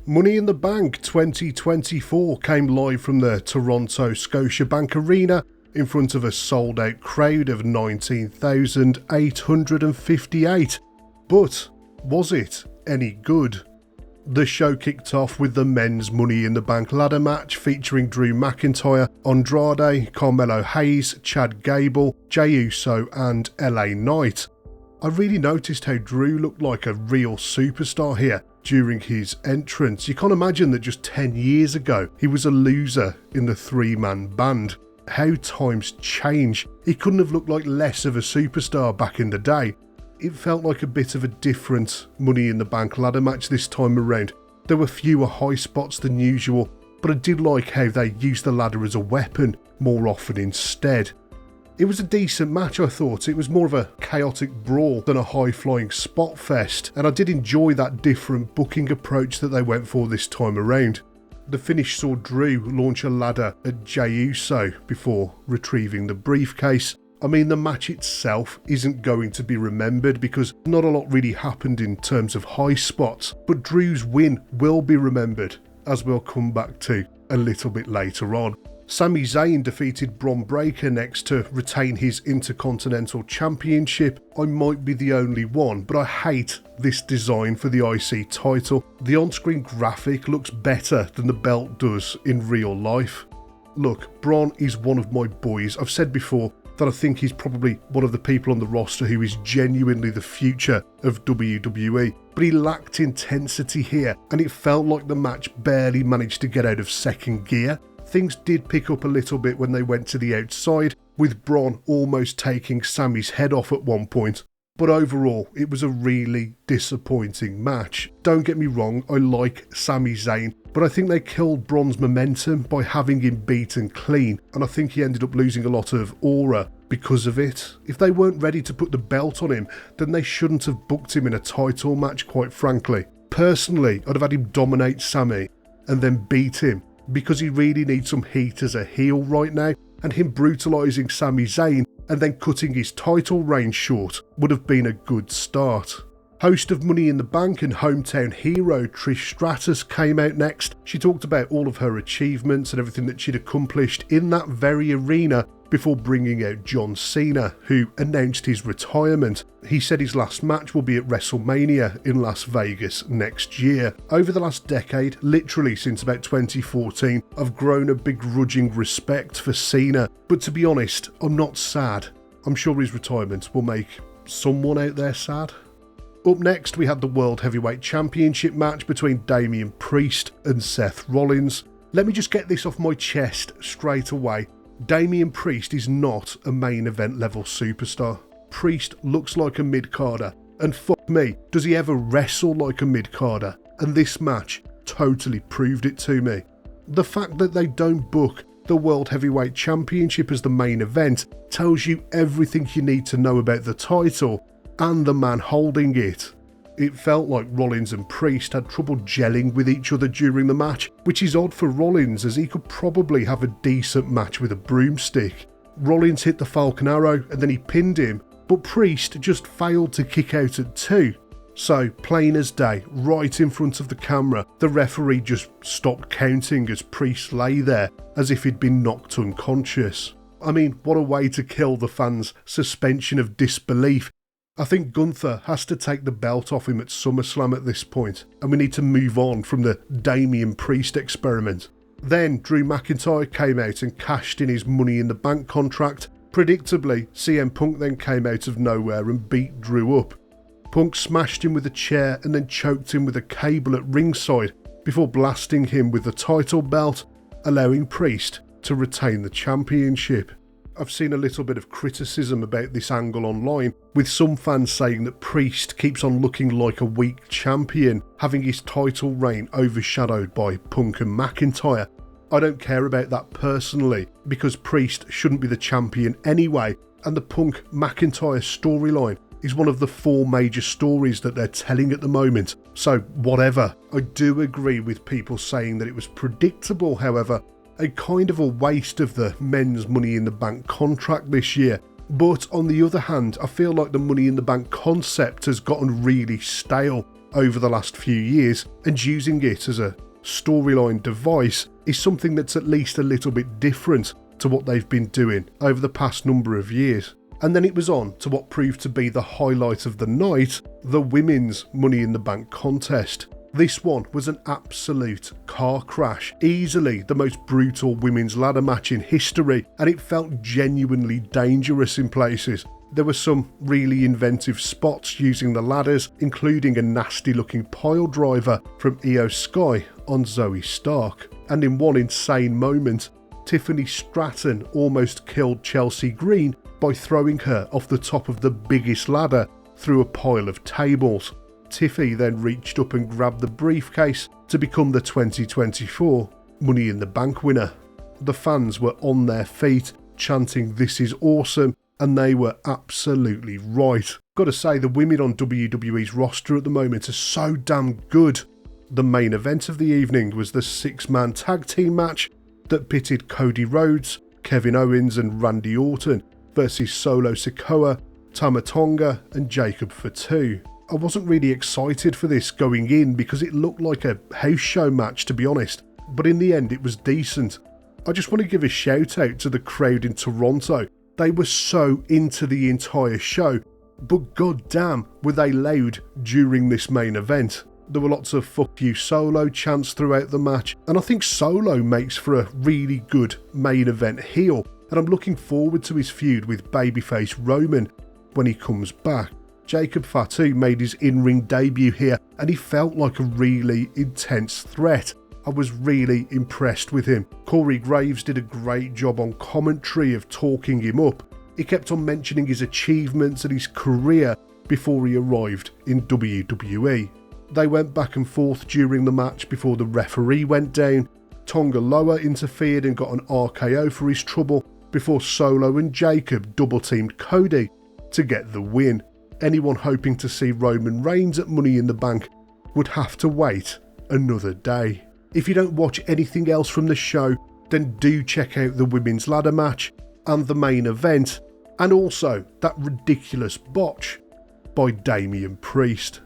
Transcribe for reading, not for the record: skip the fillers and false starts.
Money in the Bank 2024 came live from the Toronto Scotiabank Arena in front of a sold-out crowd of 19,858. But was it any good? The show kicked off with the men's Money in the Bank ladder match featuring Drew McIntyre, Andrade, Carmelo Hayes, Chad Gable, Jey Uso and LA Knight. I really noticed how Drew looked like a real superstar here during his entrance. You can't imagine that just 10 years ago he was a loser in the three-man band. How times change. He couldn't have looked like less of a superstar back in the day. It felt like a bit of a different Money in the Bank ladder match this time around. There were fewer high spots than usual, but I did like how they used the ladder as a weapon more often instead. It was a decent match, I thought. It was more of a chaotic brawl than a high-flying spot fest, and I did enjoy that different booking approach that they went for this time around. The finish saw Drew launch a ladder at Jey Uso before retrieving the briefcase. I mean, the match itself isn't going to be remembered because not a lot really happened in terms of high spots, but Drew's win will be remembered, as we'll come back to a little bit later on. Sami Zayn defeated Bron Breakker next to retain his Intercontinental Championship. I might be the only one, but I hate this design for the IC title. The on-screen graphic looks better than the belt does in real life. Look, Bron is one of my boys. I've said before that I think he's probably one of the people on the roster who is genuinely the future of WWE, but he lacked intensity here, and it felt like the match barely managed to get out of second gear. Things did pick up a little bit when they went to the outside, with Bron almost taking Sami's head off at one point. But overall, it was a really disappointing match. Don't get me wrong, I like Sami Zayn, but I think they killed Bron's momentum by having him beaten clean, and I think he ended up losing a lot of aura because of it. If they weren't ready to put the belt on him, then they shouldn't have booked him in a title match, quite frankly. Personally, I'd have had him dominate Sami and then beat him, because he really needs some heat as a heel right now, and him brutalising Sami Zayn and then cutting his title reign short would have been a good start. Host of Money in the Bank and hometown hero Trish Stratus came out next. She talked about all of her achievements and everything that she'd accomplished in that very arena before bringing out John Cena, who announced his retirement. He said his last match will be at WrestleMania in Las Vegas next year. Over the last decade, literally since about 2014, I've grown a begrudging respect for Cena, but to be honest, I'm not sad. I'm sure his retirement will make someone out there sad. Up next, we had the World Heavyweight Championship match between Damian Priest and Seth Rollins. Let me just get this off my chest straight away. Damian Priest is not a main event level superstar. Priest looks like a mid-carder, and fuck me, does he ever wrestle like a mid-carder? And this match totally proved it to me. The fact that they don't book the World Heavyweight Championship as the main event tells you everything you need to know about the title and the man holding it. It felt like Rollins and Priest had trouble gelling with each other during the match, which is odd for Rollins as he could probably have a decent match with a broomstick. Rollins hit the Falcon Arrow and then he pinned him, but Priest just failed to kick out at 2. So, plain as day, right in front of the camera, the referee just stopped counting as Priest lay there as if he'd been knocked unconscious. I mean, what a way to kill the fans' suspension of disbelief. I think Gunther has to take the belt off him at SummerSlam at this point, and we need to move on from the Damian Priest experiment. Then Drew McIntyre came out and cashed in his Money in the Bank contract. Predictably, CM Punk then came out of nowhere and beat Drew up. Punk smashed him with a chair and then choked him with a cable at ringside before blasting him with the title belt, allowing Priest to retain the championship. I've seen a little bit of criticism about this angle online, with some fans saying that Priest keeps on looking like a weak champion, having his title reign overshadowed by Punk and McIntyre. I don't care about that personally, because Priest shouldn't be the champion anyway, and the Punk-McIntyre storyline is one of the 4 major stories that they're telling at the moment, so whatever. I do agree with people saying that it was predictable, however, a kind of a waste of the men's Money in the Bank contract this year. But on the other hand, I feel like the Money in the Bank concept has gotten really stale. over the last few years, and using it as a storyline device is something that's at least a little bit different to what they've been doing over the past number of years. And then it was on to what proved to be the highlight of the night, the Women's Money in the Bank contest. This one was an absolute car crash, easily the most brutal women's ladder match in history, and it felt genuinely dangerous in places. There were some really inventive spots using the ladders, including a nasty looking pile driver from Io Sky on Zoe Stark. And in one insane moment, Tiffany Stratton almost killed Chelsea Green by throwing her off the top of the biggest ladder through a pile of tables. Tiffy then reached up and grabbed the briefcase to become the 2024 Money in the Bank winner. The fans were on their feet, chanting "This is awesome," and they were absolutely right. Gotta say, the women on WWE's roster at the moment are so damn good. The main event of the evening was the 6-man tag team match that pitted Cody Rhodes, Kevin Owens and Randy Orton versus Solo Sikoa, Tama Tonga and Jacob Fatu. I wasn't really excited for this going in because it looked like a house show match, to be honest, but in the end it was decent. I just want to give a shout out to the crowd in Toronto. They were so into the entire show, but goddamn were they loud during this main event. There were lots of "fuck you Solo" chants throughout the match, and I think Solo makes for a really good main event heel, and I'm looking forward to his feud with babyface Roman when he comes back. Jacob Fatu made his in-ring debut here, and he felt like a really intense threat. I was really impressed with him. Corey Graves did a great job on commentary of talking him up. He kept on mentioning his achievements and his career before he arrived in WWE. They went back and forth during the match before the referee went down. Tonga Loa interfered and got an RKO for his trouble before Solo and Jacob double-teamed Cody to get the win. Anyone hoping to see Roman Reigns at Money in the Bank would have to wait another day. If you don't watch anything else from the show, then do check out the women's ladder match and the main event, and also that ridiculous botch by Damian Priest.